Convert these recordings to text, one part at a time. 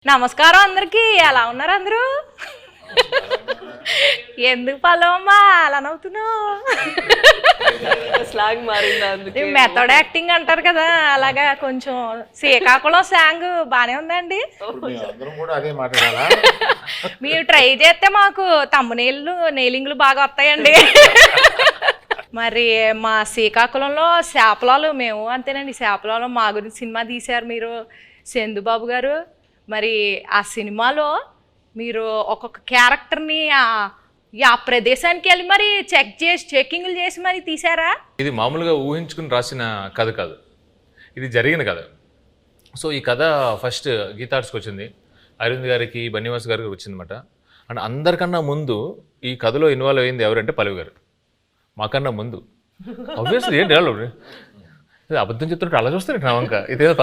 నమస్కారం అందరికి. ఎలా ఉన్నారు అందరూ? ఎందుకు పల్లవమ్మా అలా నవ్వుతున్నావు? స్లాంగ్ మారింది, మెథడ్ యాక్టింగ్ అంటారు కదా, అలాగా కొంచెం శ్రీకాకుళం స్లాంగ్ బానే ఉందండి. మీరు ట్రై చేస్తే మాకు తమ్మునీళ్ళు నెయిలింగ్లు బాగా వస్తాయండి. మరి మా శ్రీకాకుళంలో శాపలాలు మేము అంతేనండి. శాపలాలు మా గురించి సినిమా తీశారు మీరు, చందుబాబు గారు. మరి ఆ సినిమాలో మీరు ఒక్కొక్క క్యారెక్టర్ని ఆ ప్రదేశానికి వెళ్ళి మరి చెక్కింగ్లు చేసి మరి తీసారా? ఇది మామూలుగా ఊహించుకుని రాసిన కథ కాదు, ఇది జరిగిన కథ. సో ఈ కథ ఫస్ట్ గీతార్ట్స్కి వచ్చింది, అరవింద్ గారికి, బన్నివాస్ గారికి వచ్చిందన్నమాట. అండ్ అందరికన్నా ముందు ఈ కథలో ఇన్వాల్వ్ అయింది ఎవరంటే పల్లవి గారు. మాకన్నా ముందు ఆబ్వియస్లీ ఏంటి అబద్ధం చెప్తున్నట్టు అలా చూస్తారు నా వంక. ఇదేదో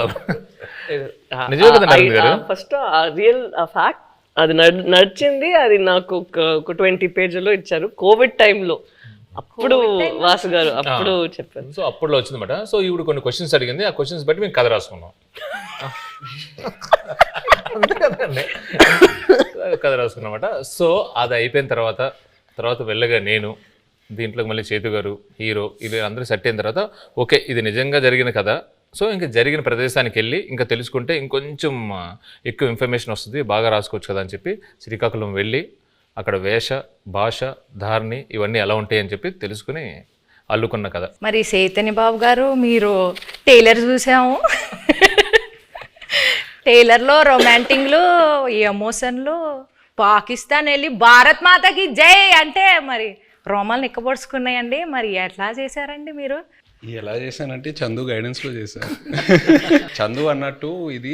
నిజమే కదండి అరవింద్ గారు. ఫస్ట్ రియల్ ఫ్యాక్ట్ అది నడిచింది. అది నాకు ఒక 20 పేజీలో ఇచ్చారు కోవిడ్ టైంలో. అప్పుడు వాసు గారు అప్పుడు చెప్పారు. సో అప్పుడులో వచ్చిందన్నమాట. సో ఈవిడ కొన్ని క్వశ్చన్స్ అడిగింది, ఆ క్వశ్చన్స్ బట్టి మేము కథ రాసుకున్నాం. కథ రాసుకున్నమాట. సో అది అయిపోయిన తర్వాత వెళ్ళగా నేను దీంట్లోకి మళ్ళీ చేతు గారు హీరో ఇది అందరూ సెట్ అయిన తర్వాత ఓకే ఇది నిజంగా జరిగిన కథ. సో ఇంకా జరిగిన ప్రదేశానికి వెళ్ళి ఇంకా తెలుసుకుంటే ఇంకొంచెం ఎక్కువ ఇన్ఫర్మేషన్ వస్తుంది, బాగా రాసుకోవచ్చు కదా అని చెప్పి శ్రీకాకుళం వెళ్ళి అక్కడ వేష భాష ధారణి ఇవన్నీ ఎలా ఉంటాయి అని చెప్పి తెలుసుకుని అల్లుకున్న కథ. మరి చైతన్య బాబు గారు మీరు టైలర్ చూసాము. టైలర్లో రొమాంటిక్లు, ఎమోషన్లు, పాకిస్తాన్ వెళ్ళి భారత్ మాతకి జై అంటే మరి రోమాలు నిక్కబొడుచుకున్నాయండి. మరి ఎట్లా చేశారండి మీరు? ఎలా చేశానంటే చందు గైడెన్స్లో చేశాను. చందు అన్నట్టు ఇది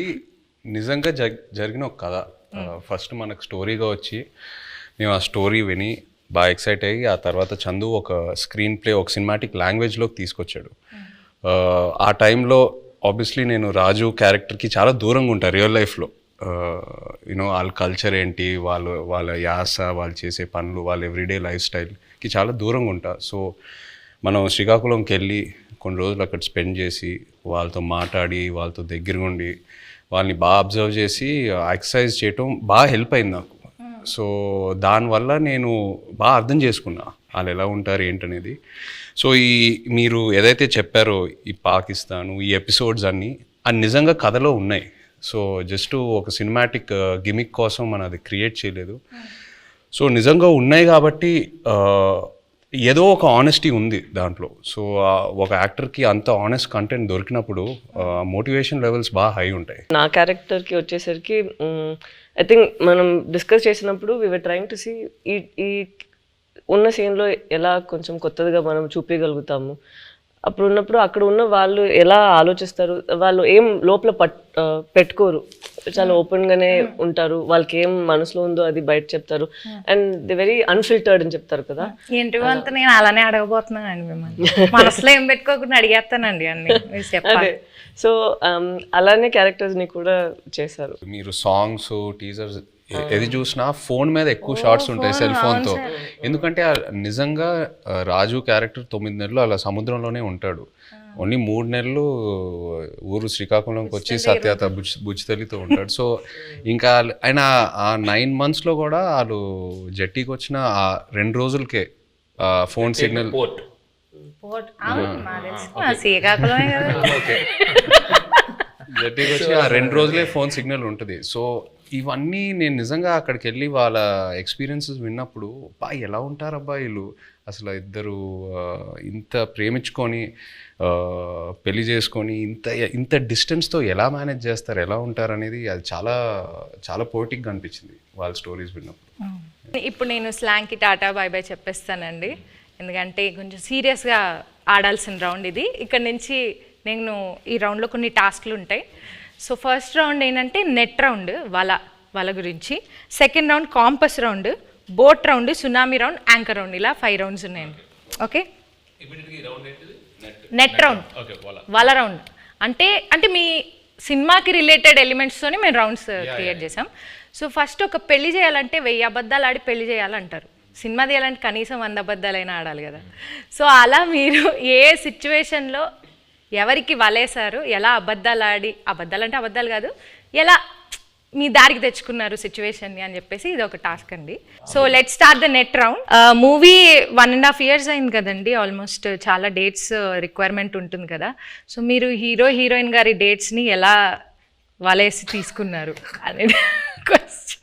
నిజంగా జరిగిన ఒక కథ. ఫస్ట్ మనకు స్టోరీగా వచ్చి మేము ఆ స్టోరీ విని బాగా ఎక్సైట్ అయ్యి ఆ తర్వాత చందు ఒక స్క్రీన్ ప్లే ఒక సినిమాటిక్ లాంగ్వేజ్లోకి తీసుకొచ్చాడు. ఆ టైంలో ఆబ్వియస్లీ నేను రాజు క్యారెక్టర్కి చాలా దూరంగా ఉంటాను రియల్ లైఫ్లో. యూనో వాళ్ళ కల్చర్ ఏంటి, వాళ్ళ యాస, వాళ్ళు చేసే పనులు, వాళ్ళ ఎవ్రీడే లైఫ్ స్టైల్కి చాలా దూరంగా ఉంటా. సో మనం శ్రీకాకుళంకి వెళ్ళి కొన్ని రోజులు అక్కడ స్పెండ్ చేసి వాళ్ళతో మాట్లాడి వాళ్ళతో దగ్గరగా ఉండి వాళ్ళని బాగా అబ్జర్వ్ చేసి ఎక్సర్సైజ్ చేయటం బాగా హెల్ప్ అయింది నాకు. సో దానివల్ల నేను బాగా అర్థం చేసుకున్నా వాళ్ళు ఎలా ఉంటారు ఏంటనేది. సో మీరు ఏదైతే చెప్పారో ఈ పాకిస్తాను ఈ ఎపిసోడ్స్ అన్నీ అది నిజంగా కథలో ఉన్నాయి. సో జస్ట్ ఒక సినిమాటిక్ గిమిక్ కోసం మనం అది క్రియేట్ చేయలేదు. సో నిజంగా ఉన్నాయి కాబట్టి ఏదో ఒక ఆనెస్టీ ఉంది దాంట్లో. సో ఒక యాక్టర్కి అంత ఆనెస్ట్ కంటెంట్ దొరికినప్పుడు మోటివేషన్ లెవెల్స్ బాగా హై ఉంటాయి. నా క్యారెక్టర్కి వచ్చేసరికి ఐ థింక్ మనం డిస్కస్ చేసినప్పుడు we were trying to see ఈ ఉన్న సీన్లో ఎలా కొంచెం కొత్తదిగా మనం చూపించగలుగుతాము. అప్పుడు ఉన్నప్పుడు అక్కడ ఉన్న వాళ్ళు ఎలా ఆలోచిస్తారు, వాళ్ళు ఏం లోపల పెట్టుకోరు, చాలా ఓపెన్గానే ఉంటారు. వాళ్ళకి ఏం మనసులో ఉందో అది బయట చెప్తారు. అండ్ ది వెరీ అన్ఫిల్టర్డ్ అని చెప్తారు కదా. ఏంటి అంత నేను అలానే అడగబోతున్నానండి మిమ్మల్ని. మనసులో ఏం పెట్టుకోకుండా అడిగేస్తానండి అన్ని. అదే సో అలానే క్యారెక్టర్స్ని కూడా చేశారు. మీరు సాంగ్స్ టీజర్స్ ఏది చూసినా ఫోన్ మీద ఎక్కువ షార్ట్స్ ఉంటాయి సెల్ ఫోన్తో. ఎందుకంటే నిజంగా రాజు క్యారెక్టర్ 9 నెలలు అలా సముద్రంలోనే ఉంటాడు. ఓన్లీ 3 నెలలు ఊరు శ్రీకాకుళంకి వచ్చి సత్యత బుజ్జితల్లితో ఉంటాడు. సో ఇంకా ఆయన ఆ 9 monthsలో కూడా వాళ్ళు జట్టీకి వచ్చిన ఆ 2 రోజులకే ఫోన్ సిగ్నల్ జట్టీకి వచ్చి ఆ 2 రోజులే ఫోన్ సిగ్నల్ ఉంటుంది. సో ఇవన్నీ నేను నిజంగా అక్కడికి వెళ్ళి వాళ్ళ ఎక్స్పీరియన్సెస్ విన్నప్పుడు ఎలా ఉంటారు అబ్బాయిలు అసలు ఇద్దరు ఇంత ప్రేమించుకొని పెళ్లి చేసుకొని ఇంత డిస్టెన్స్తో ఎలా మేనేజ్ చేస్తారు, ఎలా ఉంటారు అనేది అది చాలా చాలా పోయిటిక్గా అనిపించింది వాళ్ళ స్టోరీస్ విన్నప్పుడు. ఇప్పుడు నేను స్లాంగ్కి టాటా బాయ్ బాయ్ చెప్పేస్తానండి, ఎందుకంటే కొంచెం సీరియస్గా ఆడాల్సిన రౌండ్ ఇది. ఇక్కడ నుంచి నేను ఈ రౌండ్లో కొన్ని టాస్క్లు ఉంటాయి. సో ఫస్ట్ రౌండ్ ఏంటంటే నెట్ రౌండ్, వల గురించి. Second round campus round, boat round, tsunami round, anchor round, ఇలా 5 రౌండ్స్ ఉన్నాయండి. ఓకే, నెట్ రౌండ్ వల రౌండ్ అంటే మీ సినిమాకి రిలేటెడ్ ఎలిమెంట్స్తోనే మేము రౌండ్స్ క్రియేట్ చేసాం. సో ఫస్ట్ ఒక పెళ్లి చేయాలంటే 1000 అబద్ధాలు ఆడి పెళ్లి చేయాలంటారు. సినిమా తీయాలంటే కనీసం 100 అబద్ధాలైనా ఆడాలి కదా. సో అలా మీరు ఏ సిచ్యువేషన్లో ఎవరికి వలేశారు, ఎలా అబద్ధాలు ఆడి, అబద్ధాలు అంటే అబద్ధాలు కాదు, ఎలా మీ దారికి తెచ్చుకున్నారు సిచ్యువేషన్ని అని చెప్పేసి ఇది ఒక టాస్క్ అండి. So let start the net round. Movie 1.5 years అయింది కదండి, ఆల్మోస్ట్ చాలా డేట్స్ రిక్వైర్మెంట్ ఉంటుంది కదా. సో మీరు హీరో హీరోయిన్ గారి డేట్స్ని ఎలా వలేసి తీసుకున్నారు అనేది క్వశ్చన్.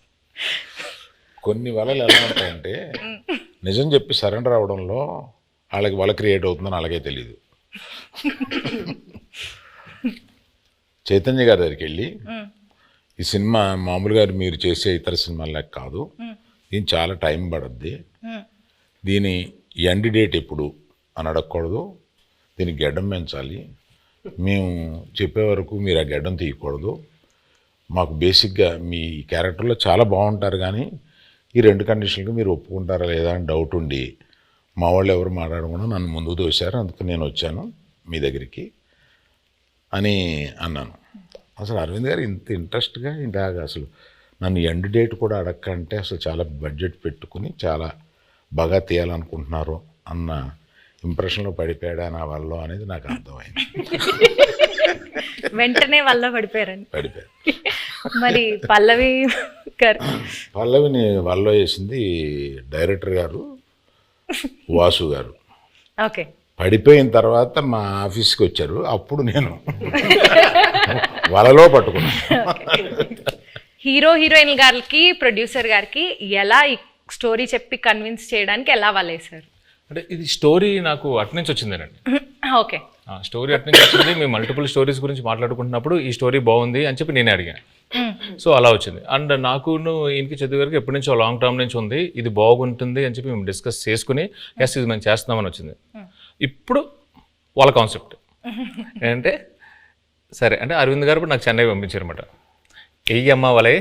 కొన్ని వలలు ఎలా ఉంటాయంటే నిజం చెప్పి సరెండర్ అవడంలో వాళ్ళకి వల క్రియేట్ అవుతుందని అలాగే తెలియదు. చైతన్య గారి దగ్గరికి వెళ్ళి ఈ సినిమా మామూలుగా మీరు చేసే ఇతర సినిమాలకు కాదు, దీని చాలా టైం పడుద్ది, దీని ఎండ్ డేట్ ఎప్పుడు అని అడగకూడదు, దీనికి గడ్డం పెంచాలి, మేము చెప్పే వరకు మీరు ఆ గడ్డం తీయకూడదు, మాకు బేసిక్గా మీ క్యారెక్టర్లో చాలా బాగుంటారు కానీ ఈ 2 కండిషన్లకు మీరు ఒప్పుకుంటారా లేదా అని డౌట్ ఉండి మా వాళ్ళు ఎవరు మాట్లాడకుండా నన్ను ముందుకు తోశారు, అందుకు నేను వచ్చాను మీ దగ్గరికి అని అన్నాను. అసలు అరవింద్ గారు ఇంత ఇంట్రెస్ట్గా ఇలాగ అసలు నన్ను ఎండ్ డేట్ కూడా అడగకంటే అసలు చాలా బడ్జెట్ పెట్టుకుని చాలా బాగా తీయాలనుకుంటున్నారు అన్న ఇంప్రెషన్లో పడిపోయాడా నా వల్ల అనేది నాకు అర్థమైంది. వెంటనే వల్ల పడిపోయారండి. పడిపోయాడు. మరి పల్లవి గారు? పల్లవిని వల్ల వేసింది డైరెక్టర్ గారు వాసు గారు. ఓకే. పడిపోయిన తర్వాత మా ఆఫీస్కి వచ్చారు, అప్పుడు నేను వలలో పట్టుకున్నాను. హీరో హీరోయిన్ గారికి ప్రొడ్యూసర్ గారికి ఎలా ఈ స్టోరీ చెప్పి కన్విన్స్ చేయడానికి ఎలా వలేసారు? అంటే ఇది స్టోరీ నాకు అటు నుంచి వచ్చిందేనండి. ఓకే. స్టోరీ అటు నుంచి వచ్చింది. మేము మల్టిపుల్ స్టోరీస్ గురించి మాట్లాడుకుంటున్నప్పుడు ఈ స్టోరీ బాగుంది అని చెప్పి నేనే అడిగాను. సో అలా వచ్చింది. అండ్ నాకును ఈయనకి చదువు గారికి ఎప్పటి నుంచో లాంగ్ టర్మ్ నుంచి ఉంది, ఇది బాగుంటుంది అని చెప్పి మేము డిస్కస్ చేసుకుని ఎస్ ఇది మేము చేస్తున్నామని వచ్చింది. ఇప్పుడు వాళ్ళ కాన్సెప్ట్ ఏంటంటే సరే అంటే అరవింద్ గారు ఇప్పుడు నాకు చెన్నై పంపించారన్నమాట. వెయ్యమ్మ వలే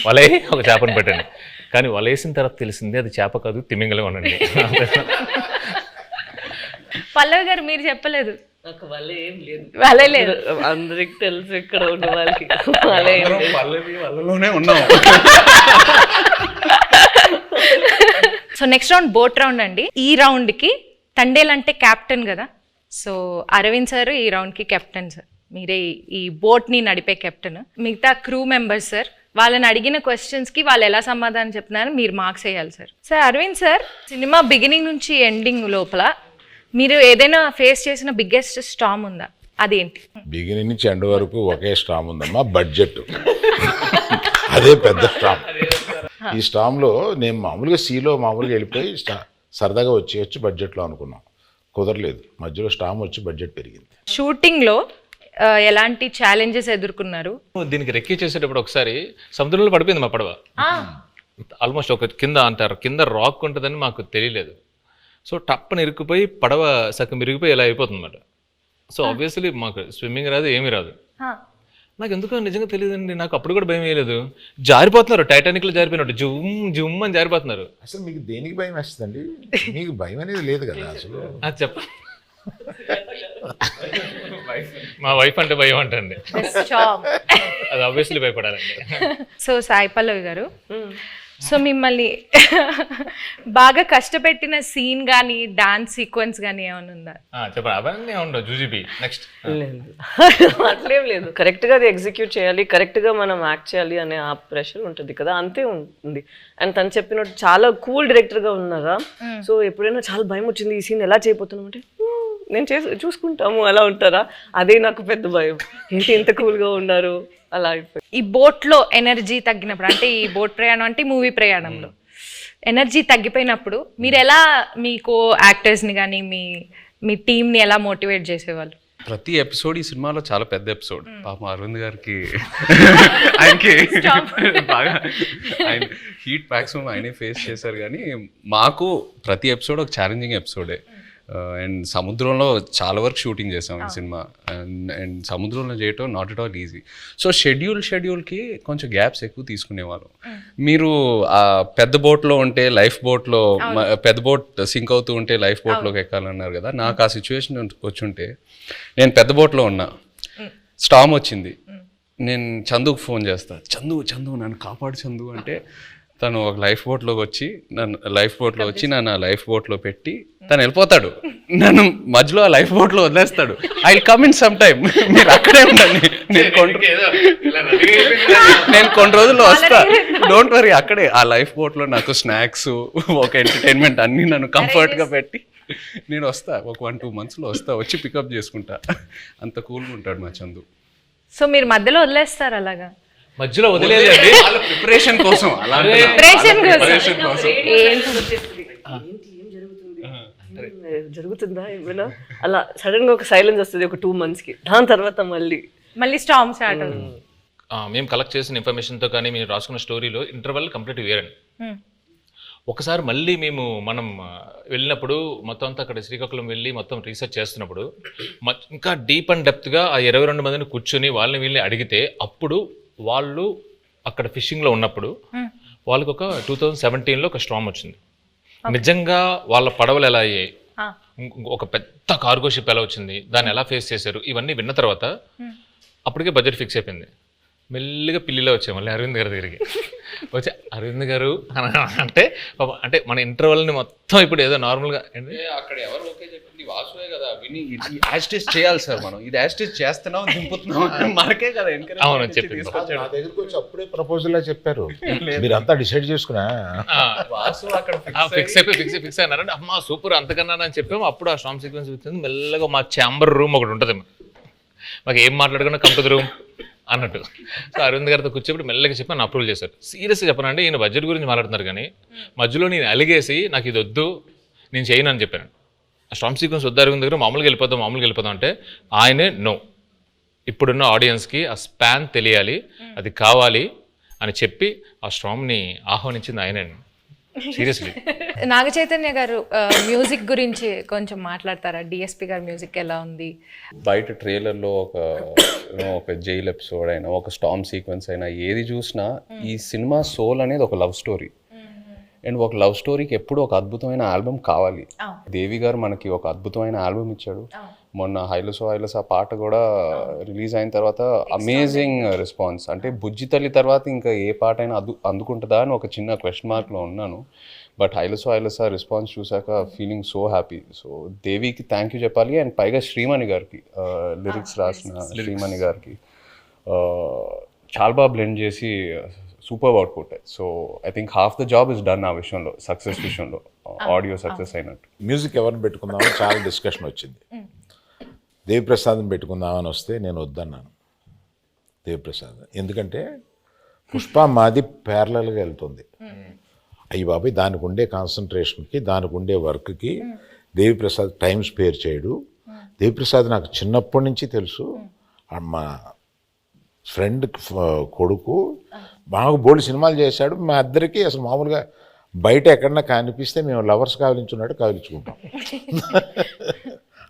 వలే ఒక చేపను పెట్టండి, కానీ వలేసిన తర్వాత తెలిసింది అది చేప కాదు తిమింగలం అనండి. పల్లవి గారు మీరు చెప్పలేదు? నాకు వల్ల ఏం లేదు, వలే లేదు, అందరికి తెలుసు ఇక్కడ ఉన్న వాళ్ళకి వల్ల ఏం లేదు. పల్లవి వలలోనే ఉన్నాం. So next round boat round అండి. ఈ రౌండ్కి తండేల్ అంటే క్యాప్టెన్ కదా, సో అరవింద్ సార్ ఈ రౌండ్కి కెప్టెన్ సార్, మీరే ఈ బోట్ని నడిపే కెప్టెన్. మిగతా క్రూ మెంబర్స్ సార్, వాళ్ళని అడిగిన క్వశ్చన్స్కి వాళ్ళు ఎలా సమాధానం చెప్తున్నారో మీరు మార్క్స్ వేయాలి sir. Sir Aravind sir, cinema beginning నుంచి ఎండింగ్ లోపల మీరు ఏదైనా ఫేస్ చేసిన బిగ్గెస్ట్ స్టామ్ ఉందా? అదేంటి? బిగినింగ్ నుంచి ఎండ్ వరకు ఒకే స్టామ్ ఉందమ్మా, బడ్జెట్. అదే పెద్ద స్టామ్. ఈ స్టామ్లో నేను మామూలుగా సీలో మామూలుగా వెళ్ళిపోయి సరదాగా వచ్చి బడ్జెట్లో అనుకున్నాం, కుదరలేదు. మధ్యలో స్టామ్ వచ్చి బడ్జెట్ పెరిగింది. షూటింగ్లో ఎలాంటి ఛాలెంజెస్ ఎదుర్కొన్నారు? దీనికి రెక్కి చేసేటప్పుడు ఒకసారి సముద్రంలో పడిపోయింది మా పడవ. ఆల్మోస్ట్ ఒక కింద అంటారు కింద రాక్ ఉంటుందని మాకు తెలియలేదు. సో టప్పని ఇరుక్కుపోయి పడవ సగం ఇరిగిపోయి ఇలా అయిపోతుంది అన్నమాట. సో ఆబ్వియస్లీ మాకు స్విమ్మింగ్ రాదు, ఏమీ రాదు. నాకు ఎందుకో నిజంగా తెలియదండి, నాకు అప్పుడు కూడా భయం వేయలేదు. జారిపోతున్నారు, టైటానిక్లో జారిపోయినట్టు జుమ్ జుమ్ అని జారిపోతున్నారు. అసలు మీకు దేనికి భయం వేస్తుందండి? మీకు భయం అనేది లేదు కదా అసలు. అది చెప్ప మా వైఫ్ అంటే భయం అంటండి, అది ఆబ్వియస్లీ భయపడాలండి. సో సాయి పల్లవి గారు, సో మిమ్మల్ని బాగా కష్టపెట్టిన సీన్ కానీ డాన్స్ సీక్వెన్స్ కానీ ఏమైనా ఉందా? చెప్పండి. అవన్నీ ఉండవు. జూజీబీ నెక్స్ట్ లేదు, అట్లేం లేదు. కరెక్ట్గా అది ఎగ్జిక్యూట్ చేయాలి, కరెక్ట్గా మనం యాక్ట్ చేయాలి అనే ఆ ప్రెషర్ ఉంటుంది కదా, అంతే ఉంది. అండ్ తను చెప్పినట్టు చాలా కూల్ డైరెక్టర్గా ఉన్నారా. సో ఎప్పుడైనా చాలా భయం వచ్చింది ఈ సీన్ ఎలా చేయబోతున్నాం అంటే నేను చూసుకుంటాము అలా ఉంటారా, అదే నాకు పెద్ద భయం. ఏంటి ఇంత కూల్గా ఉన్నారు అలా అయిపోయి. ఈ బోట్లో ఎనర్జీ తగ్గినప్పుడు, అంటే ఈ బోట్ ప్రయాణం అంటే మూవీ ప్రయాణంలో ఎనర్జీ తగ్గిపోయినప్పుడు మీరు ఎలా మీ కో యాక్టర్స్ని కానీ మీ టీంని ఎలా మోటివేట్ చేసేవాళ్ళు? ప్రతి ఎపిసోడ్ ఈ సినిమాలో చాలా పెద్ద ఎపిసోడ్. పాపం అరవింద్ గారికి ఆయనకి బాగా ఆయన హీట్ మ్యాక్సిమం ఆయనే ఫేస్ చేశారు. కానీ మాకు ప్రతి ఎపిసోడ్ ఒక ఛాలెంజింగ్ ఎపిసోడే. అండ్ సముద్రంలో చాలా వరకు షూటింగ్ చేసాం ఈ సినిమా. అండ్ సముద్రంలో చేయటం not at all easy. So షెడ్యూల్కి కొంచెం గ్యాప్స్ ఎక్కువ తీసుకునేవాళ్ళం. మీరు ఆ పెద్ద బోట్లో ఉంటే లైఫ్ బోట్లో, పెద్ద బోట్ సింక్ అవుతూ ఉంటే లైఫ్ బోట్లోకి ఎక్కాలన్నారు కదా, నాకు ఆ సిచ్యువేషన్ వచ్చుంటే నేను పెద్ద బోట్లో ఉన్నా, స్టామ్ వచ్చింది, నేను చందుకు ఫోన్ చేస్తా, చందు నన్ను కాపాడు చందు అంటే తను ఒక లైఫ్ బోట్లోకి వచ్చి నన్ను లైఫ్ బోట్లో పెట్టి తను వెళ్ళిపోతాడు. నన్ను మధ్యలో ఆ లైఫ్ బోట్లో వదిలేస్తాడు. I will come in some time, మీరు అక్కడే ఉండండి, నేను కొన్ని రోజుల్లో వస్తా, డోంట్ వరీ. అక్కడే ఆ లైఫ్ బోట్లో నాకు స్నాక్స్, ఒక ఎంటర్టైన్మెంట్ అన్నీ నన్ను కంఫర్ట్గా పెట్టి నేను వస్తా. ఒక 1-2 monthsలో వస్తా, వచ్చి పికప్ చేసుకుంటా. అంత కూల్గా ఉంటాడు మా చందు. సో మీరు మధ్యలో వదిలేస్తారు అలాగా? మధ్యలో వదిలేదండి, వాళ్ళ ప్రిపరేషన్ కోసం, ప్రిపరేషన్ కోసం. జరుగుతుందా ఏమైనా అలా సడన్ గా ఒక సైలెన్స్ వస్తుంది ఒక 2 monthsకి. దాని తర్వాత మళ్ళీ స్టార్మ్ స్టార్ట్ అవుతుంది. మేము కలెక్ట్ చేసిన ఇన్ఫర్మేషన్తో కానీ మీరు రాసుకున్న స్టోరీలో ఇంటర్వల్ కంప్లీట్ వేరండి. ఒకసారి మళ్ళీ మనం వెళ్ళినప్పుడు మొత్తం అంతా అక్కడ శ్రీకాకుళం వెళ్ళి మొత్తం రీసెర్చ్ చేస్తున్నప్పుడు ఇంకా డీప్ అండ్ డెప్త్గా ఆ 22 మందిని కూర్చొని వాళ్ళని వీళ్ళని అడిగితే అప్పుడు వాళ్ళు అక్కడ ఫిషింగ్లో ఉన్నప్పుడు వాళ్ళకి ఒక 2017లో ఒక స్టార్మ్ వచ్చింది. నిజంగా వాళ్ళ పడవలు ఎలా అయ్యాయి, ఒక పెద్ద కార్గో షిప్ ఎలా వచ్చింది, దాన్ని ఎలా ఫేస్ చేశారు, ఇవన్నీ విన్న తర్వాత అప్పటికే బడ్జెట్ ఫిక్స్ అయిపోయింది. మెల్లిగా పిల్లిలో వచ్చాయి మళ్ళీ అరవింద్ గారి దగ్గరికి వచ్చి, అరవింద్ గారు అంటే మన ఇంటర్వెల్ని మొత్తం ఇప్పుడు ఏదో నార్మల్గా అక్కడ ఎవరు ఓకే చెప్పింది వాసువే కదా, విని యాస్టేజ్ చేయాలి సార్, మనం ఇది యాస్టేజ్ చేస్తున్నాం దింపుతున్నాం మనకే కదా ఎంకరేజ్. అవును చెప్పింది. నా దగ్గరికి వచ్చి అప్పుడే ప్రపోజల్ చెప్పారు, మీరంతా డిసైడ్ చేసుకున్నా వాసు అక్కడ ఫిక్స్ అయినారంటే అమ్మా సూపర్ అంతకన్నా అని చెప్పాము. అప్పుడు ఆ స్టార్మ్ సీక్వెన్స్ వచ్చింది. మెల్లగా మా ఛాంబర్ రూమ్ ఒకటి ఉంటుంది, మాకు ఏం మాట్లాడుకున్నా కంపెనీ రూమ్ అన్నట్టు. సో అరవింద్ గారితో కూర్చోబెట్టి మెల్లగా చెప్పి నన్ను అప్రూవల్ చేశారు. సీరియస్గా చెప్పనండి, ఈయన బడ్జెట్ గురించి మాట్లాడుతున్నారు కానీ మధ్యలో నేను అలిగేసి నాకు ఇది వద్దు నేను చేయను అని చెప్పాను. ఆ స్టార్మ్ సీక్వెన్స్ వద్దు అరవింద్ దగ్గర, మామూలుగా వెళ్ళిపోదాం అంటే ఆయనే నో, ఇప్పుడున్న ఆడియన్స్కి ఆ స్పాన్ తెలియాలి, అది కావాలి అని చెప్పి ఆ స్టార్మ్ని ఆహ్వానించింది ఆయనే. సీరియస్లీ. నాగ చైతన్య గారు మ్యూజిక్ గురించి కొంచెం మాట్లాడతారా? డిఎస్పి గారి మ్యూజిక్ ఎలా ఉంది? బయట ట్రైలర్లో ఒక జైల్ ఎపిసోడ్ అయినా, ఒక స్టార్మ్ సీక్వెన్స్ అయినా, ఏది చూసినా ఈ సినిమా సోల్ అనేది ఒక లవ్ స్టోరీ. అండ్ ఒక లవ్ స్టోరీకి ఎప్పుడు ఒక అద్భుతమైన ఆల్బమ్ కావాలి. దేవి గారు మనకి ఒక అద్భుతమైన ఆల్బమ్ ఇచ్చాడు. మొన్న హైలసో ఆ పాట కూడా రిలీజ్ అయిన తర్వాత అమేజింగ్ రెస్పాన్స్. అంటే బుజ్జి తల్లి తర్వాత ఇంకా ఏ పాట అయినా అందుకుంటుందా అని ఒక చిన్న క్వశ్చన్ మార్క్లో ఉన్నాను. బట్ హైలసో రెస్పాన్స్ చూసాక ఫీలింగ్ సో హ్యాపీ. సో దేవికి థ్యాంక్ యూ చెప్పాలి. అండ్ పైగా శ్రీమణి గారికి, లిరిక్స్ రాసిన శ్రీమణి గారికి చాలా బాగా బ్లెండ్ చేసి super output. So I think half the job is done ఆ విషయంలో, సక్సెస్ విషయంలో, ఆడియో సక్సెస్ అయినట్టు. మ్యూజిక్ ఎవరిని పెట్టుకుందామని చాలా డిస్కషన్ వచ్చింది. దేవిప్రసాద్ని పెట్టుకుందామని వస్తే నేను వద్దన్నాను దేవిప్రసాద్, ఎందుకంటే పుష్ప మాది ప్యారలల్గా వెళ్తుంది. అయ్యి బాబాయ్ దానికి ఉండే కాన్సన్ట్రేషన్కి, దానికి ఉండే వర్క్కి దేవిప్రసాద్ టైం స్పేర్ చేయడు. దేవిప్రసాద్ నాకు చిన్నప్పటి నుంచి తెలుసు, మా ఫ్రెండ్ కొడుకు, మాకు బోల్డ్ సినిమాలు చేశాడు. మా ఇద్దరికి అసలు మామూలుగా బయట ఎక్కడన్నా కనిపిస్తే మేము లవర్స్ కావలించున్నట్టు కావలించుకుంటాం,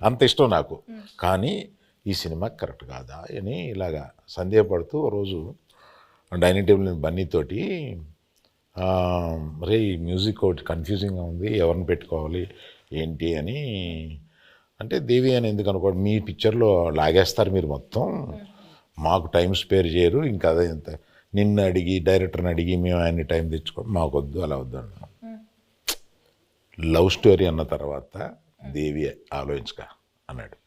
అంత ఇష్టం నాకు. కానీ ఈ సినిమా కరెక్ట్ కాదా అని ఇలాగా సందేహపడుతూ రోజు డైనింగ్ టేబుల్ బన్నీతోటి, రే ఈ మ్యూజిక్ ఒకటి కన్ఫ్యూజింగ్గా ఉంది, ఎవరిని పెట్టుకోవాలి ఏంటి అని అంటే, దేవి అని ఎందుకు అనుకోండి, మీ పిక్చర్లో లాగేస్తారు మీరు మొత్తం, మాకు టైం స్పేర్ చేయరు, ఇంకా అదే ఇంత నిన్ను అడిగి డైరెక్టర్ని అడిగి మేము ఆయన్ని టైం తెచ్చుకోండి, మాకు వద్దు, అలా వద్దు అన్నాం. లవ్ స్టోరీ అన్న తర్వాత దేవి ఆలోచించక అన్నాడు.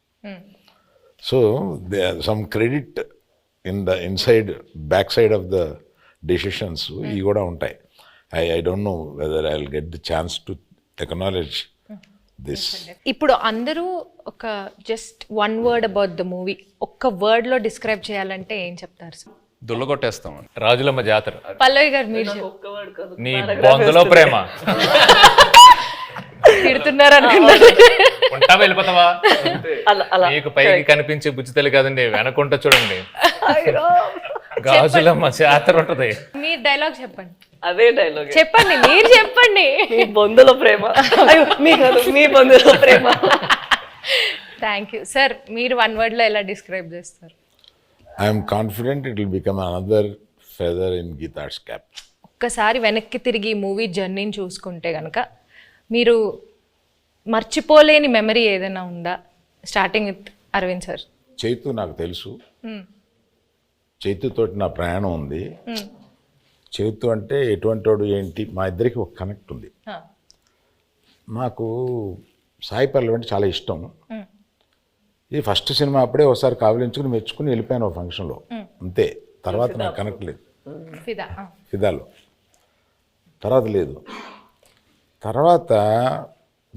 So some credit inside back side of the decisions ఇవి కూడా ఉంటాయి. I don't know whether I will get the chance to acknowledge this. ఇప్పుడు అందరూ ఒక just one word about the movie ఒక్క వర్డ్ లో డిస్క్రైబ్ చేయాలంటే ఏం చెప్తారు సార్? దుల్లగొట్టేస్తామని. రాజులమ్మ జాతర. పల్లవి గారు మీరు నీ బొందలో ప్రేమ. తిడుతున్నారు అనుకున్నారు. ఉంటావా వెళ్ళిపోతావా? మీకు పైకి కనిపించే బుజ్జితల్లి కాదండి, వెనకుంట చూడండి గాజులమ్మ జాతర ఉంటది. మీరు డైలాగ్ చెప్పండి. అదే డైలాగ్ చెప్పండి, మీరు చెప్పండి. మీ బొందులో ప్రేమ, మీ బొందులో ప్రేమ. Thank you sir. మీరు వన్ వర్డ్ లో ఎలా డిస్క్రైబ్ చేస్తారు? I'm confident it will become another feather in Geetha's cap. ఒక్కసారి వెనక్కి తిరిగి మూవీ జర్నీని చూసుకుంటే కనుక మీరు మర్చిపోలేని మెమరీ ఏదైనా ఉందా? Starting with Aravind sir. Chaitu నాకు తెలుసు, చైతుతోటి నా ప్రయాణం ఉంది. చేతు అంటే ఎటువంటి వాడు ఏంటి, మా ఇద్దరికి ఒక కనెక్ట్ ఉంది. నాకు సాయి పల్లవి అంటే చాలా ఇష్టం. ఇది ఫస్ట్ సినిమా అప్పుడే ఒకసారి కావలించుకుని మెచ్చుకుని వెళ్ళిపోయాను ఒక ఫంక్షన్లో, అంతే. తర్వాత నాకు కనెక్ట్ లేదు. ఫిదాలో తర్వాత లేదు. తర్వాత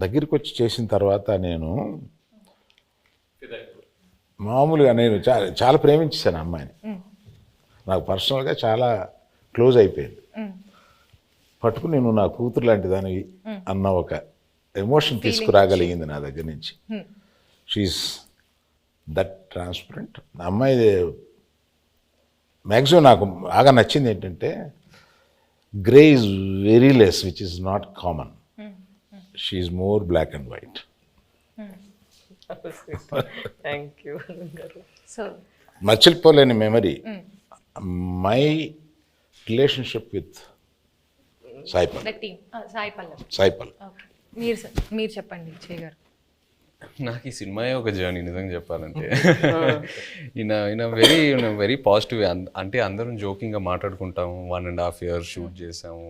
దగ్గరికి వచ్చి చేసిన తర్వాత నేను మామూలుగా నేను చాలా ప్రేమించేశాను అమ్మాయిని. నాకు పర్సనల్గా చాలా క్లోజ్ అయిపోయింది. పట్టుకుని నేను నా కూతురు లాంటి దానివి అన్న ఒక ఎమోషన్ తీసుకురాగలిగింది నా దగ్గర నుంచి. She's that transparent. అమ్మాయి మ్యాక్సిమం నాకు బాగా నచ్చింది ఏంటంటే grey is very less, which is not common. She's more black and white. Thank you. మర్చిపోలేని memory my relationship with Sai Pallavi. మీరు చెప్పండి విజయ్ గారు. నాకు ఈ సినిమాయే ఒక జర్నీ నిజంగా చెప్పాలంటే. ఈయన వెరీ పాజిటివ్. అంటే అందరం జోకింగ్గా మాట్లాడుకుంటాము, 1.5 years షూట్ చేసాము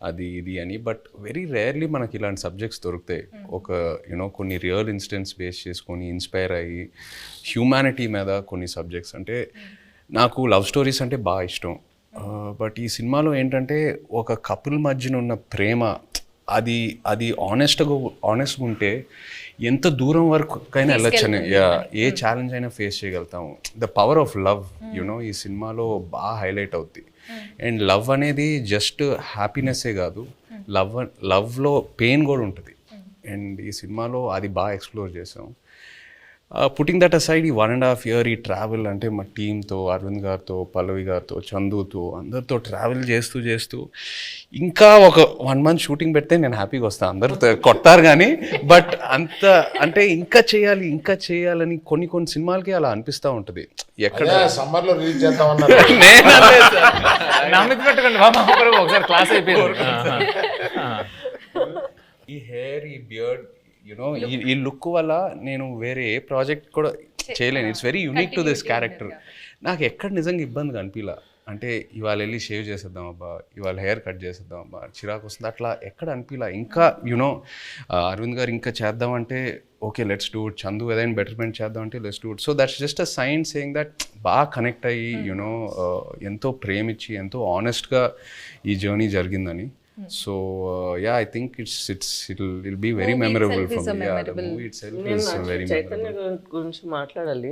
అది ఇది అని. బట్ వెరీ రేర్లీ మనకి ఇలాంటి సబ్జెక్ట్స్ దొరుకుతాయి. ఒక కొన్ని రియల్ ఇన్సిడెంట్స్ బేస్ చేసుకొని ఇన్స్పైర్ అయ్యి హ్యూమానిటీ మీద కొన్ని సబ్జెక్ట్స్. అంటే నాకు లవ్ స్టోరీస్ అంటే బాగా ఇష్టం. బట్ ఈ సినిమాలో ఏంటంటే ఒక కపుల్ మధ్యన ఉన్న ప్రేమ అది ఆనెస్ట్గా ఉంటే ఎంత దూరం వరకైనా వెళ్ళొచ్చని, ఏ ఛాలెంజ్ అయినా ఫేస్ చేయగలుగుతాము. ద పవర్ ఆఫ్ లవ్ ఈ సినిమాలో బాగా హైలైట్ అవుద్ది. అండ్ లవ్ అనేది జస్ట్ హ్యాపీనెస్సే కాదు, లవ్లో పెయిన్ కూడా ఉంటుంది. అండ్ ఈ సినిమాలో అది బాగా ఎక్స్ప్లోర్ చేసాం. పుట్టింగ్ దట్ అసైడ్, ఈ 1.5 years ఈ ట్రావెల్ అంటే మా టీంతో, అరవింద్ గారితో, పల్లవి గారితో, చందుతో అందరితో ట్రావెల్ చేస్తూ ఇంకా ఒక 1 month షూటింగ్ పెడితే నేను హ్యాపీగా వస్తాను. అందరూ కొడతారు కానీ బట్ అంత అంటే ఇంకా చేయాలని కొన్ని సినిమాలకి అలా అనిపిస్తూ ఉంటుంది. ఎక్కడ సమ్మర్లో రిలీజ్ చేద్దామన్నారు. ఒకసారి క్లాస్ అయిపోయింది. ఈ హెయిర్, ఈ బియర్డ్, ఈ లుక్ వల్ల నేను వేరే ఏ ప్రాజెక్ట్ కూడా చేయలేను. It's very unique to this character. నాకు ఎక్కడ నిజంగా ఇబ్బందిగా అనిపించలా. అంటే ఇవాళ వెళ్ళి షేవ్ చేసేద్దాం అబ్బా, ఇవాళ హెయిర్ కట్ చేసేద్దాం అబ్బా, చిరాకు వస్తుంది, అట్లా ఎక్కడ అనిపించలా. ఇంకా అరవింద్ గారు ఇంకా చేద్దామంటే okay let's do it, Chandu ఏదైనా బెటర్మెంట్ చేద్దామంటే let's do it. So that's just a sign saying that బాగా కనెక్ట్ అయ్యి ఎంతో ప్రేమించి ఎంతో ఆనెస్ట్గా ఈ జర్నీ జరిగిందని. So yeah, I think it'll be very memorable for me. Yeah, the movie itself is very Chaitanya memorable. గురించి మాట్లాడాలి.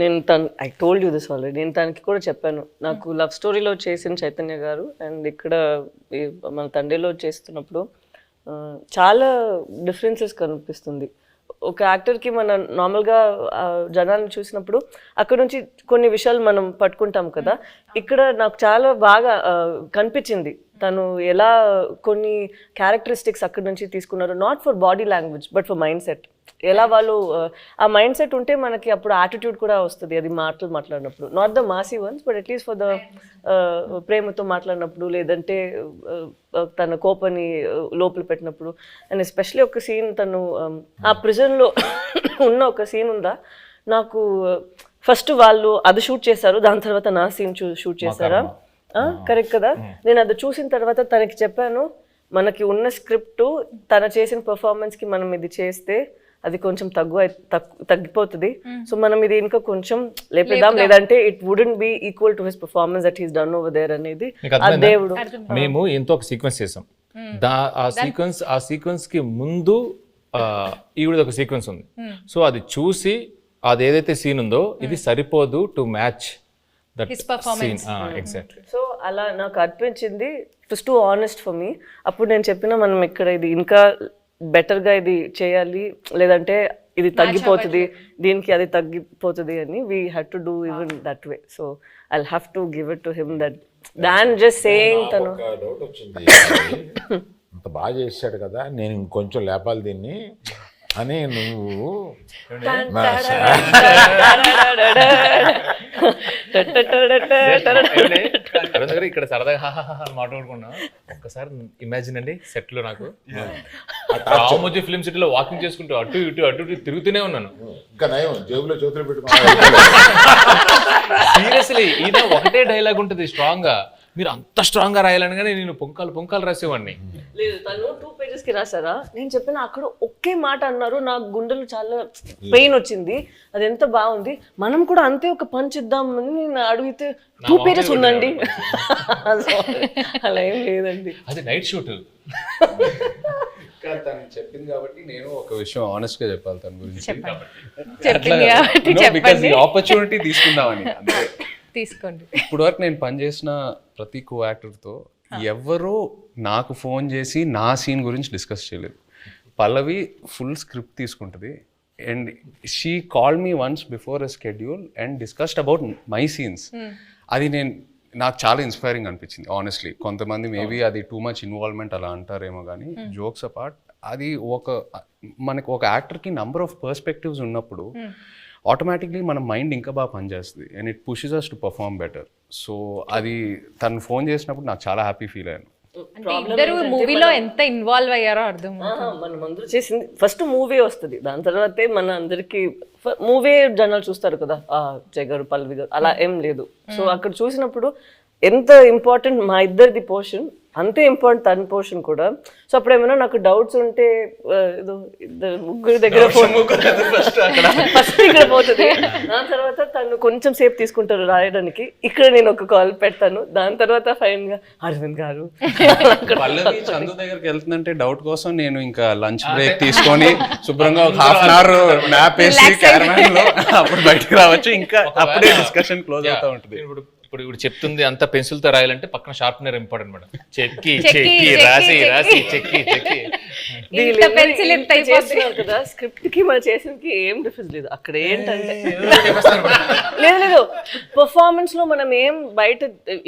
నేను I told you this already. నేను తనకి కూడా చెప్పాను, నాకు లవ్ స్టోరీలో చేసిన చైతన్య గారు అండ్ ఇక్కడ మన తండ్రిలో చేస్తున్నప్పుడు చాలా డిఫరెన్సెస్ కనిపిస్తుంది. ఒక యాక్టర్కి మనం నార్మల్గా జనాన్ని చూసినప్పుడు అక్కడ నుంచి కొన్ని విషయాలు మనం పట్టుకుంటాం కదా. ఇక్కడ నాకు చాలా బాగా కనిపించింది తను ఎలా కొన్ని క్యారెక్టరిస్టిక్స్ అక్కడి నుంచి తీసుకున్నారు. Not for body language but for mind set. ఎలా వాళ్ళు ఆ మైండ్ సెట్ ఉంటే మనకి అప్పుడు యాటిట్యూడ్ కూడా వస్తుంది. అది మాట్లాడినప్పుడు not the Masih once but at least for the ప్రేమతో మాట్లాడినప్పుడు, లేదంటే తన కోపాన్ని లోపల పెట్టినప్పుడు. అండ్ ఎస్పెషలీ ఒక సీన్ తను ఆ ప్రిజన్లో ఉన్న ఒక సీన్ ఉందా, నాకు ఫస్ట్ వాళ్ళు అది షూట్ చేశారు, దాని తర్వాత నా సీన్ షూట్ చేశారా, కరెక్ట్ కదా. నేను అది చూసిన తర్వాత తనకి చెప్పాను, మనకి ఉన్న స్క్రిప్ట్ తన చేసిన పర్ఫార్మెన్స్కి మనం ఇది చేస్తే అది కొంచెం తగ్గిపోతుంది. సో మనం ఇది ఇంకా కొంచెం లేపేద్దాం, లేదంటే it wouldn't be equal to his performance that he's done over there అనేది ఆ దేవుడు. మేము ఎంతో ఒక సీక్వెన్స్ చేసాం. ఆ సీక్వెన్స్ కి ముందు ఈవిడ ఒక సీక్వెన్స్ ఉంది. సో అది చూసి అది ఏదైతే సీన్ ఉందో ఇది సరిపోదు to match that scene. Exactly. So అలా నాకు అనిపించింది. It was too honest for me. అప్పుడు నేను చెప్పిన మనం ఇక్కడ ఇది ఇంకా బెటర్గా ఇది చేయాలి, లేదంటే ఇది తగ్గిపోతుంది, దీనికి అది తగ్గిపోతుంది అని. We had to do even that way. So I have to give it to him that than just saying. తను డౌట్ వచ్చింది, అంత బాగా చేశాడు కదా, నేను ఇంకొంచెం లేపాలి దీన్ని అని. నువ్వు ఇక్కడ సరదాగా మాట్లాడుకున్నా. ఒక్కసారి ఇమాజిన్ అండి, సెట్ లో నాకు రామోజీ ఫిల్మ్ సిటీలో వాకింగ్ చేసుకుంటూ అటు ఇటు తిరుగుతూనే ఉన్నాను. ఇంకా నయం జేబులో చేతులు పెట్టుకున్నా. సీరియస్లీ ఈయన ఒకటే డైలాగ్ ఉంటుంది స్ట్రాంగ్ గా, మీరు అంత స్ట్రాంగ్గా రాయాలనగానే నేను పొంకాలు రాసేవాడిని. లేదు, తను 2 పేజెస్కి రాసారా, నేను చెప్పిన అక్కడ ఒకే మాట అన్నారు, నాకు గుండెలు చాలా పెయిన్ వచ్చింది, అది ఎంత బాగుంది, మనం కూడా అంతే ఒక పంచ్ ఇద్దామని నేను అడిగితే 2 పేజెస్ ఉందండి. అలా ఏం లేదండి. అది నైట్ షూట్. తను చెప్పింది కాబట్టి నేను ఒక విషయం ఆనెస్ట్ గా చెప్పాలి తన గురించి. చెప్పింది కాబట్టి చెప్పండి. ఆపర్చునిటీ తీసుకుందామని అంతే. తీసుకోండి. ఇప్పుడు వరకు నేను పనిచేసిన ప్రతి కో యాక్టర్తో ఎవరో నాకు ఫోన్ చేసి నా సీన్ గురించి డిస్కస్ చేయలేదు. పల్లవి ఫుల్ స్క్రిప్ట్ తీసుకుంటుంది and she call me once before a schedule and discussed about my scenes. అది నాకు చాలా ఇన్స్పైరింగ్ అనిపించింది ఆనెస్ట్లీ. కొంతమంది మేబీ అది టూ మచ్ ఇన్వాల్వ్మెంట్ అలా అంటారేమో కానీ జోక్స్ అపార్ట్, అది మనకు ఒక యాక్టర్కి నంబర్ ఆఫ్ పర్స్పెక్టివ్స్ ఉన్నప్పుడు ఆటోమేటిక్లీ మన మైండ్ ఇంకా బాగా పనిచేస్తుంది and it pushes us to perform better. So అది తను ఫోన్ చేసినప్పుడు నాకు చాలా హ్యాపీ ఫీల్ అయ్యాను. ఇద్దరు మూవీలో ఎంత ఇన్వాల్వ్ అయ్యారో అర్థం. మనం అందరూ చేసింది ఫస్ట్ మూవీ వస్తుంది, దాని తర్వాతే మన అందరికి మూవీ జనాలు చూస్తారు కదా, జయ్ గారు పల్లవి గారు అలా ఏం లేదు. సో అక్కడ చూసినప్పుడు ఎంత ఇంపార్టెంట్ మా ఇద్దరిది పోర్షన్, అంతే ఇంపార్టెంట్ తన పోర్షన్ కూడా. సో అప్పుడు ఏమైనా నాకు డౌట్స్ ఉంటే ఏదో ముగ్గురు దగ్గర ఫస్ట్ ఇక్కడ పోతుంది, దాని తర్వాత తను కొంచెం సేపు తీసుకుంటారు రాయడానికి, ఇక్కడ నేను ఒక కాల్ పెడతాను, దాని తర్వాత ఫైన్ గా అరవింద్ గారు. పల్లవి చందు దగ్గరికి వెళ్తుందంటే డౌట్ కోసం నేను ఇంకా లంచ్ బ్రేక్ తీసుకొని శుభ్రంగా ఒక ½ an hour మ్యాప్ వేసి క్యారవాన్ లో అప్పుడు బయటకు రావచ్చు, ఇంకా అప్పుడే డిస్కషన్ క్లోజ్ అవుతా ఉంటుంది. ఇప్పుడు చెప్తుంది అంతా పెన్సిల్ తో రాయాలంటే పక్కన షార్ప్నర్ ఇంపార్టెంట్ మేడం. చెక్కి రాసి చెక్కి పెన్సిల్ ఎంత చేస్తున్నారు కదా, స్క్రిప్ట్ కి మనం చేసినకి ఏం డిఫరెన్స్ లేదు. అక్కడ ఏంటంటే లేదు పర్ఫార్మెన్స్ లో మనం ఏం బయట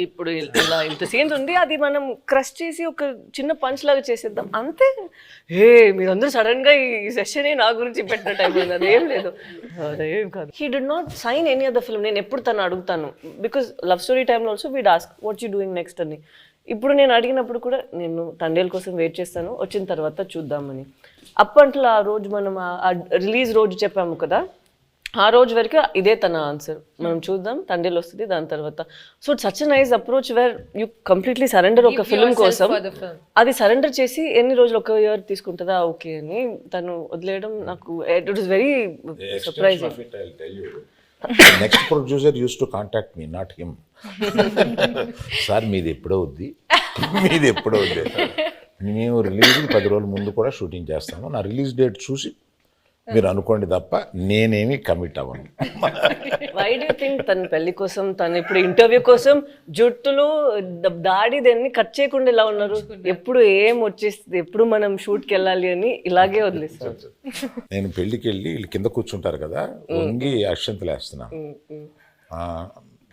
ఇప్పుడు ఇలా ఇంత సీన్స్ ఉంది, అది మనం క్రష్ చేసి ఒక చిన్న పంచ్ లాగా చేసేద్దాం అంతే. మీరందరూ సడన్ గా ఈ సెషన్ నా గురించి పెట్టిన టైం ఉంది, అదేం లేదు, అదేం కాదు. He did not sign any other film. నేను ఎప్పుడు తను అడుగుతాను, బికాస్ లవ్ స్టోరీ టైంలో also we'd ask what you doing next అని. ఇప్పుడు నేను అడిగినప్పుడు కూడా నేను తండేల కోసం వెయిట్ చేస్తాను, వచ్చిన తర్వాత చూద్దామని. అప్పట్లో ఆ రోజు మనం రిలీజ్ రోజు చెప్పాము కదా, ఆ రోజు వరకు ఇదే తన ఆన్సర్, మనం చూద్దాం తండేలు వస్తుంది దాని తర్వాత. So it's such nice approach where you completely surrender ఒక ఫిల్మ్ కోసం. అది సరెండర్ చేసి ఎన్ని రోజులు, 1 year తీసుకుంటుందా ఓకే అని తను వదిలేయడం నాకు it was very surprising. Next producer use to contact me, not him. Sir మీది ఎప్పుడో వద్ది, మేము రిలీజ్ 10 రోజుల ముందు కూడా షూటింగ్ చేస్తాము, నా రిలీజ్ డేట్ చూసి మీరు అనుకోండి తప్ప నేనేమి కమిట్ అవ్వను. వై డూ థింక్ తన పెళ్లి కోసం, తను ఇప్పుడు ఇంటర్వ్యూ కోసం జుట్టులు దాడి దాన్ని కట్ చేయకుండా ఇలా ఉన్నారు? ఎప్పుడు ఏం వచ్చేస్తుంది, ఎప్పుడు మనం షూట్కి వెళ్ళాలి అని ఇలాగే వదిలేస్తారు. నేను పెళ్ళికి వెళ్ళి వీళ్ళు కింద కూర్చుంటారు కదా, వంగి అక్షంతలు వేస్తున్నాను.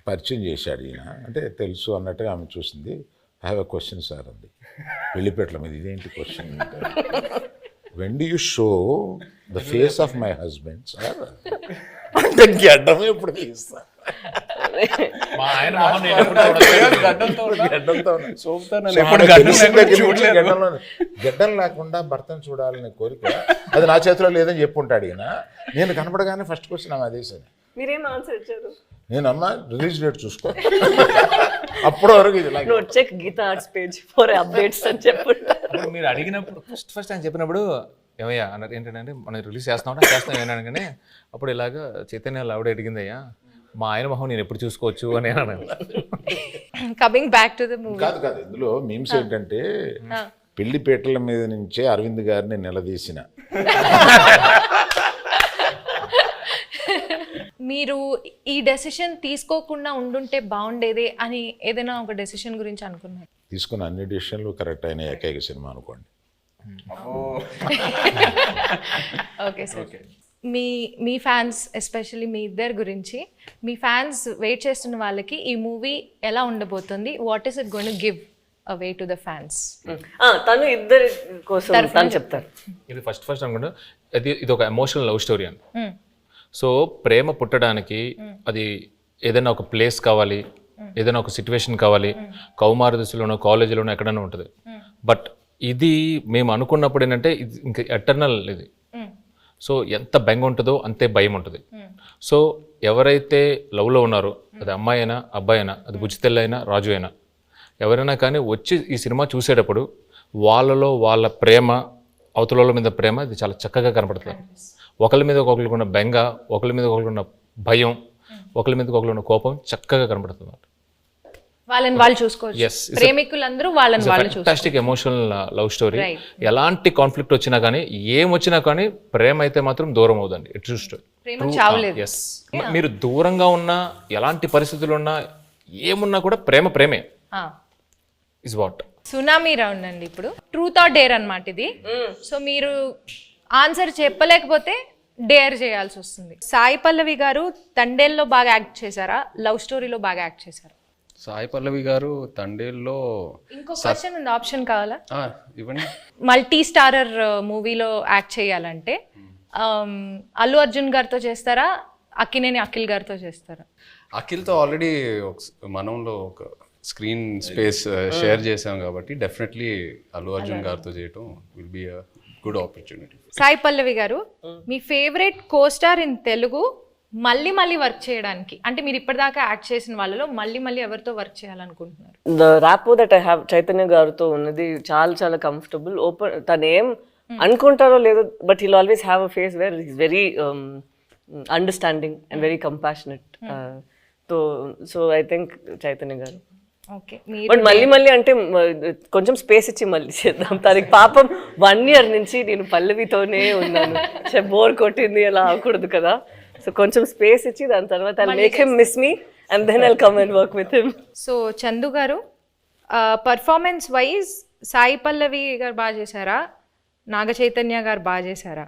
పరిచయం చేశాడు ఈయన, అంటే తెలుసు అన్నట్టుగా ఆమె చూసింది. I have a question sir అంది, పెళ్లిపేటల మీద. ఇదేంటి question? when do you show the face of my husband sir? అంటే గడ్డం ఎప్పుడు తీస్తా, గడ్డం లేకుండా భర్తను చూడాలనే కోరిక అది నా చేతిలో లేదని చెప్పుంటాడు ఈయన. నేను కనపడగానే ఫస్ట్ క్వశ్చన్ ఆమె అదే సార్. మీరేం ఆన్సర్ ఇచ్చారు? నేను అమ్మ రిలీజ్ డేట్ చూసుకో, అప్పటి వరకు ఇది check Geetha arts page for updates అని చెప్పుంటారు. మీరు అడిగినప్పుడు ఫస్ట్ ఆయన చెప్పినప్పుడు ఏమయ్యా అన్నారు, ఏంటంటే మనం రిలీజ్ చేస్తాం ఏమన్నాను కానీ అప్పుడు ఇలాగా చైతన్య ఆవిడ అడిగిందయ్యా మా ఆయన మొహం నేను ఎప్పుడు చూసుకోవచ్చు అని అన్నాను. Coming back to the movie. కాదు ఇందులో మీమ్స్ ఏంటంటే పెళ్లిపేటల మీద నుంచే అరవింద్ గారిని నిలదీసిన. మీరు ఈ డెసిషన్ తీసుకోకుండా ఉండుంటే బాగుండేది అని ఏదైనా ఒక డెసిషన్ గురించి అనుకున్నారు? తీసుకున్న అన్ని డెసిషన్లు కరెక్ట్ అయిన ఏకైక సినిమా అనుకోండి. ఓకే సార్, మీ ఫ్యాన్స్ ఎస్పెషల్లీ మీ ఇద్దరి గురించి, మీ ఫ్యాన్స్ వెయిట్ చేస్తున్న వాళ్ళకి ఈ మూవీ ఎలా ఉండబోతుంది, what is it going to give away to the fans? తను ఇద్దరి కోసం తను చెప్తారు. ఇది ఫస్ట్ అనుకుంటా, ఇది ఒక ఎమోషనల్ లవ్ స్టోరీ అని. సో ప్రేమ పుట్టడానికి అది ఏదైనా ఒక ప్లేస్ కావాలి, ఏదైనా ఒక సిచ్యువేషన్ కావాలి, కౌమార దశలోనో కాలేజీలోనో ఎక్కడైనా ఉంటుంది. బట్ ఇది మేము అనుకున్నప్పుడు ఏంటంటే ఇది ఇంకా ఎటర్నల్ ఇది. సో ఎంత బెంగ ఉంటుందో అంతే భయం ఉంటుంది. సో ఎవరైతే లవ్లో ఉన్నారో, అది అమ్మాయి అయినా అబ్బాయి అయినా, అది బుజ్జితెల్ల అయినా రాజు అయినా, ఎవరైనా కానీ వచ్చి ఈ సినిమా చూసేటప్పుడు వాళ్ళలో వాళ్ళ ప్రేమ, అవతల మీద ప్రేమ ఇది చాలా చక్కగా కనపడుతుంది. ఒకరి మీద ఒకరికి ఉన్న బెంగ, ఒకరి మీద ఒకరికి ఉన్న భయం, ఒకరి మీద ఒకరికి ఉన్న కోపం చక్కగా కనపడుతుంది. వాళ్ళని వాళ్ళు చూసుకోవచ్చు. Yes, it's a- ప్రేమికులందరూ వాళ్ళని వాళ్ళు fantastic emotional love story. Right. ఎలాంటి కాన్ఫ్లిక్ట్ వచ్చినా కానీ, ఏం వచ్చినా కానీ ప్రేమ అయితే మాత్రం దూరం అవుదండి. ఇట్ జస్ట్ ప్రేమ చావులేదు. ఎస్. మీరు దూరంగా ఉన్నా, ఎలాంటి పరిస్థితులు ఉన్నా, ఏమున్నా కూడా ప్రేమే ఇస్ వాట్. సునామీ రౌండ్ అండి. ఇప్పుడు ట్రూత్ ఆర్ డేర్ అన్నమాట ఇది. సో మీరు ఆన్సర్ చెప్పలేకపోతే డేర్ చేయాల్సి వస్తుంది. సాయి పల్లవి గారు తండేల్లో బాగా యాక్ట్ చేశారా, లవ్ స్టోరీలో బాగా యాక్ట్ చేశారా? సాయి పల్లవి గారు తండేల్లో ఇంకో క్వశ్చన్ ఉంది, ఆప్షన్ కావాలా? ఇవ్వండి. మల్టీ స్టారర్ మూవీలో యాక్ట్ చేయాలంటే అల్లు అర్జున్ గారితో చేస్తారా, అక్కినేని అఖిల్ గారితో చేస్తారా? అఖిల్తో ఆల్రెడీ మనంలో ఒక స్క్రీన్ స్పేస్ షేర్ చేసాం కాబట్టి డెఫినెట్లీ అల్లు అర్జున్ గారితో చేయటం will be a good opportunity. Sai Pallavi garu, మీ ఫేవరెట్ కోస్టార్ ఇన్ తెలుగు మళ్ళీ మళ్ళీ వర్క్ చేయడానికి, అంటే మీరు ఇప్పటిదాకా యాక్ట్ చేసిన వాళ్ళలో మళ్ళీ ఎవరితో వర్క్ చేయాలనుకుంటున్నారు? The rapport that I have Chaitanya గారితో ఉన్నది చాలా కంఫర్టబుల్. ఓపెన్, తను ఏం అనుకుంటారో లేదో, but he'll always have a face where is very understanding and very compassionate. So I think Chaitanya garu. Okay, but మళ్ళీ అంటే కొంచెం స్పేస్ ఇచ్చి మళ్ళీ చేద్దాం. తనకి పాపం 1 year నుంచి నేను పల్లవితోనే ఉన్నాను, బోర్ కొట్టింది, అలా అవ్వకూడదు కదా. సో కొంచెం స్పేస్ ఇచ్చి దాని తర్వాత I make him miss me and then I'll come and work with him. So Chandu గారు, పర్ఫార్మెన్స్ వైజ్ సాయి పల్లవి గారు బాగా చేశారా, నాగ చైతన్య గారు బాగా చేశారా?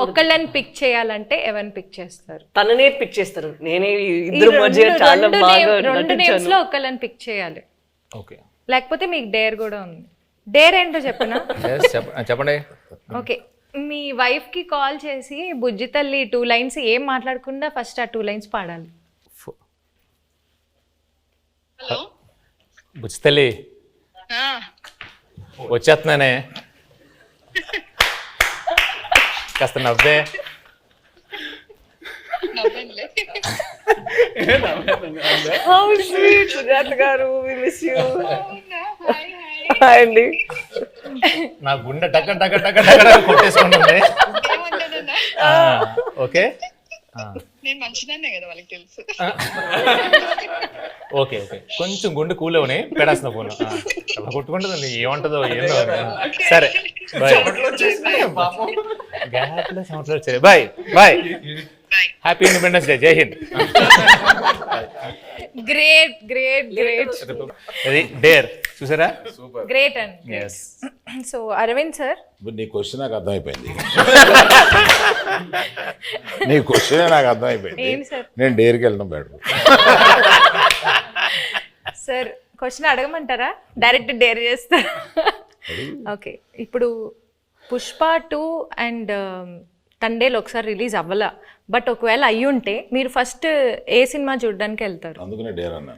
ఒక్కళ్ళని పిక్ చేయాలంటే ఎవరిని పిక్ చేస్తారు? తననే పిక్ చేస్తారు. నేనే ఇద్దరు మధ్య చాలా బాగా రెండు నేమ్స్ లో ఒక్కళ్ళని పిక్ చేయాలి. ఓకే, లేకపోతే మీకు డేర్ కూడా ఉంది. డేర్ ఏంటో చెప్పనా? చెప్పండి. ఓకే, మీ వైఫ్ కి కాల్ చేసి బుజ్జి తల్లి 2 lines ఏం మాట్లాడకుండా ఫస్ట్ ఆ 2 lines పాడాలి. బుచ్చితల్లి వచ్చేస్తున్నానే, కాస్త నవ్వే. How sweet, సుజాత గారు, we miss you. Hi అండి. నా గుండె టక్క టక్క టక్క కొట్టేసుకుంటుంది. ఓకే నేను మంచిదాన్నే కదా వాళ్ళకి తెలుసు. ఓకే కొంచెం గుండె కూలేవని పెడాల్సిన ఫోన్ కొట్టుకుంటుందండి, ఏమంటుందో ఏందో. సరే బాయ్. గ్యాప్లో సంవత్సరాలు వచ్చాయి. Bye bye, happy independence day, Jai Hind. Great great great అది డేర్ చూసారా, గ్రేట్ అండి. ఎస్. సో అరవింద్ సార్, నీ క్వశ్చన్ నాకు అర్థమైపోయింది. నీ క్వశ్చనే నాకు అర్థమైపోయింది. ఏంటి సార్? నేను డేర్కి వెళ్ళడం బెటర్. సార్ క్వశ్చన్ అడగమంటారా, డైరెక్ట్ డేర్ చేస్తారా? ఓకే, ఇప్పుడు పుష్ప 2 అండ్ తండేలు ఒకసారి రిలీజ్ అవ్వాల, బట్ ఒకవేళ అయ్యి ఉంటే మీరు ఫస్ట్ ఏ సినిమా చూడడానికి వెళ్తారు? అందుకనే డేర్ అన్నా.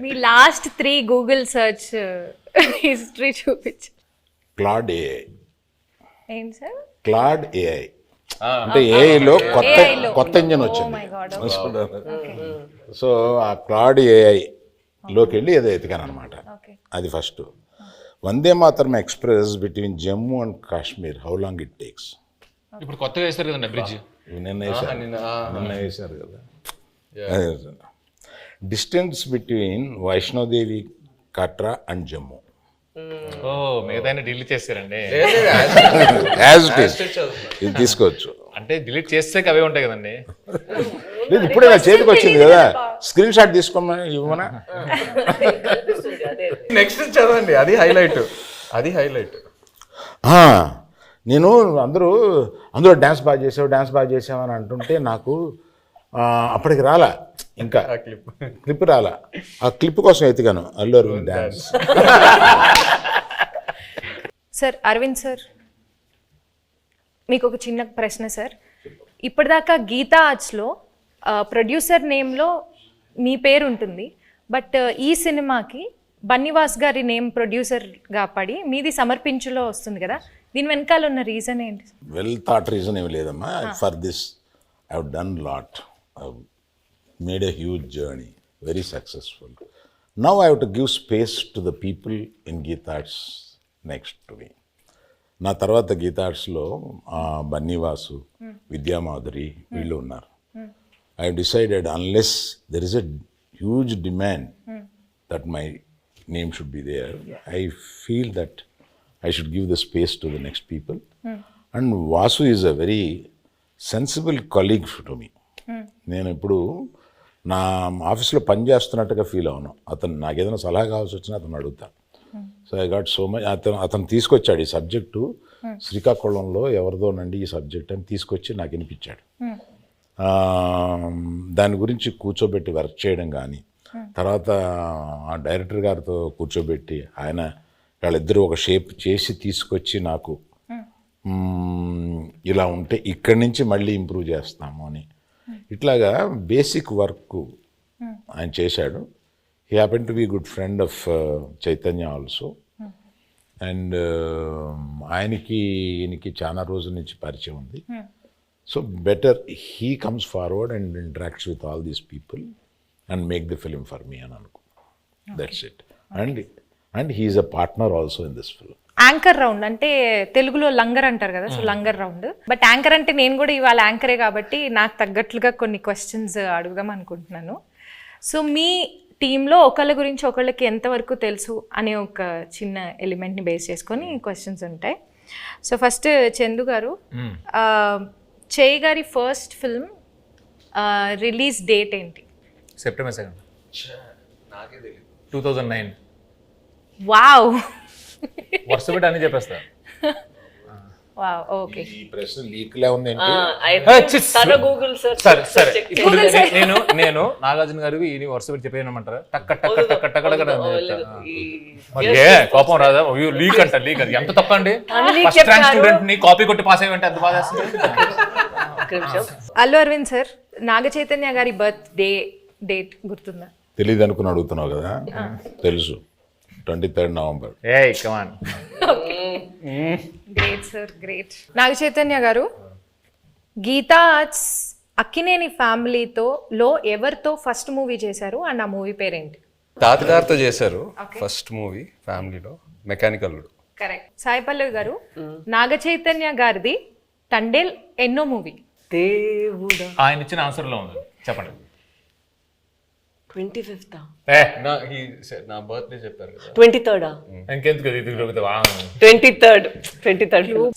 మీ లాస్ట్ 3 గూగుల్ సర్చ్ హిస్టరీ చూపించు. Claude AI. ఏంటి సార్? క్లాడ్ ఏఐ అంటే ఏఐలో కొత్త ఇంజన్ Oh వచ్చింది. my God, సో ఆ క్లాడ్ ఏఐలోకి వెళ్ళి ఏదో ఎతికాను అనమాట. ఓకే. అది first. Vande Mataram express between Jammu and Kashmir, how long it takes? ఇప్పుడు కొత్తగా వేస్తారు కదండి బ్రిడ్జ్. నిన్న వేశారు కదా. Distance between Vaishno Devi Katra and Jammu. ఓ మిగతా డిలీట్ చేస్తారండి. యాజ్ ఇట్ ఈస్ ఇది తీసుకోవచ్చు. అంటే డిలీట్ చేస్తే అవే ఉంటాయి కదండి. లేదు, ఇప్పుడే నా చేతికి వచ్చింది కదా, స్క్రీన్ షాట్ తీసుకోమని ఇవ్వమనా. నెక్స్ట్ చదవండి, అది హైలైట్. నేను అందులో డ్యాన్స్ బాగా చేసావు అని అంటుంటే నాకు అప్పటికి రాలా, ఇంకా క్లిప్ రాలా. ఆ క్లిప్ కోసం ఎతికాను Allu Aravind dance. Sir Aravind sir, మీకు ఒక చిన్న ప్రశ్న సార్. ఇప్పటిదాకా గీతా ఆర్ట్స్లో ప్రొడ్యూసర్ నేమ్లో మీ పేరు ఉంటుంది, బట్ ఈ సినిమాకి బన్నీవాస్ గారి నేమ్ ప్రొడ్యూసర్గా పడి మీది సమర్పించులో వస్తుంది కదా, దీని వెనకాల ఉన్న రీజన్ ఏంటి? వెల్ థాట్ రీజన్ ఏమి లేదమ్మా. For this I have done lot. made a huge journey, very successful. Now I have to give space to the people in Geetha Arts next to me. నా తర్వాత గీతా ఆర్ట్స్లో బన్నీవాసు, విద్యామాధురి వీళ్ళు ఉన్నారు. I decided unless there is a huge demand that my name should be there, I feel that I should give the space to the next people. And Vasu is a very sensible colleague to me. నేను ఇప్పుడు నా ఆఫీస్లో పని చేస్తున్నట్టుగా feel అవును. అతను నాకు ఏదైనా సలహా కావాల్సి వచ్చినా అతను అడుగుతాను. So I got so much. అతను తీసుకొచ్చాడు ఈ సబ్జెక్టు, శ్రీకాకుళంలో ఎవరిదోనండి ఈ సబ్జెక్ట్ అని తీసుకొచ్చి నాకు వినిపించాడు. దాని గురించి కూర్చోబెట్టి వర్క్ చేయడం కానీ, తర్వాత ఆ డైరెక్టర్ గారితో కూర్చోబెట్టి ఆయన వాళ్ళిద్దరూ ఒక షేప్ చేసి తీసుకొచ్చి నాకు ఇలా ఉంటే ఇక్కడి నుంచి మళ్ళీ ఇంప్రూవ్ చేస్తాము అని ఇట్లాగా బేసిక్ వర్క్ ఆయన చేశాడు. He happen to be good friend of Chaitanya also. And ఈయనకి చాలా రోజుల నుంచి పరిచయం ఉంది. So better he comes forward and interacts with all these people and make the film for me అని అనుకో. That's it. And he is a partner also in this film. Anchor round అంటే తెలుగులో లంగర్ అంటారు కదా, సో లంగర్ round. But anchor అంటే నేను కూడా ఇవాళ యాంకరే కాబట్టి నాకు తగ్గట్లుగా కొన్ని క్వశ్చన్స్ అడుగుదాం అనుకుంటున్నాను. సో మీ టీంలో ఒకళ్ళ గురించి ఒకళ్ళకి ఎంతవరకు తెలుసు అనే ఒక చిన్న ఎలిమెంట్ని బేస్ చేసుకొని క్వశ్చన్స్ ఉంటాయి. సో ఫస్ట్ చందు గారు, చేయి గారి ఫస్ట్ ఫిల్మ్ రిలీజ్ డేట్ ఏంటి? September 2nd, 2009. వావ్, వరుస పెట్టి అన్ని చెప్పేస్తా. Wow, okay. ఈ ప్రశ్న లీక్లే ఉంది. గూగుల్ సరే సరే, ఇప్పుడు నేను నాగార్జున గారికి ఈ వరుస పెట్టి చెప్పేయమంటారా? టక్క టక్క టక్క టక్క కోపం రాదా? లీక్ అంట, లీక్ అది ఎంత తప్ప అండి. ఫస్ట్ ర్యాంక్ స్టూడెంట్ ని కాపీ కొట్టి పాస్ అయ్యంటే ఎంత బాధ వేస్తుంది. అల్లు అరవింద్ సార్, నాగ చైతన్య గారి బర్త్ డేట్ గుర్తుందా? తెలియదు అనుకుని అడుగుతున్నావు కదా. తెలుసు, 23rd November. Hey come on. Great sir, great. Naga Chaitanya garu, Geetha Arts Akkineni ఫ్యామిలీతో ఎవరితో ఫస్ట్ మూవీ చేశారు అండ్ ఆ మూవీ పేరేంటి? తాతగారితో చేశారు ఫస్ట్ మూవీ ఫ్యామిలీలో, మెకానికల్. కరెక్ట్. సాయి పల్లవి గారు, నాగ చైతన్య గారిది తండేల్ ఎన్నో మూవీ? దేవుడా, ఆయన ఇచ్చిన ఆన్సర్ లో ఉంది, చెప్పండి. 25th, నా బర్త్డే చెప్పారు కదా, 23rd, ఇంకెందుకు ఇది 23rd.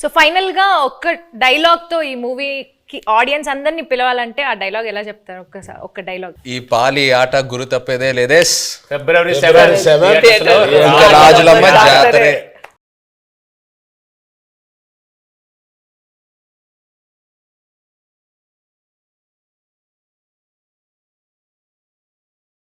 సో ఫైనల్ గా ఒక్క డైలాగ్ తో ఈ మూవీకి ఆడియన్స్ అందరినీ పిలవాలంటే ఆ డైలాగ్ ఎలా చెప్తారు? ఒక్క డైలాగ్. ఈ పాలి ఆట గురు తప్పేదే లేదేస్, February 7th February 7th Rajulamma జాతరే.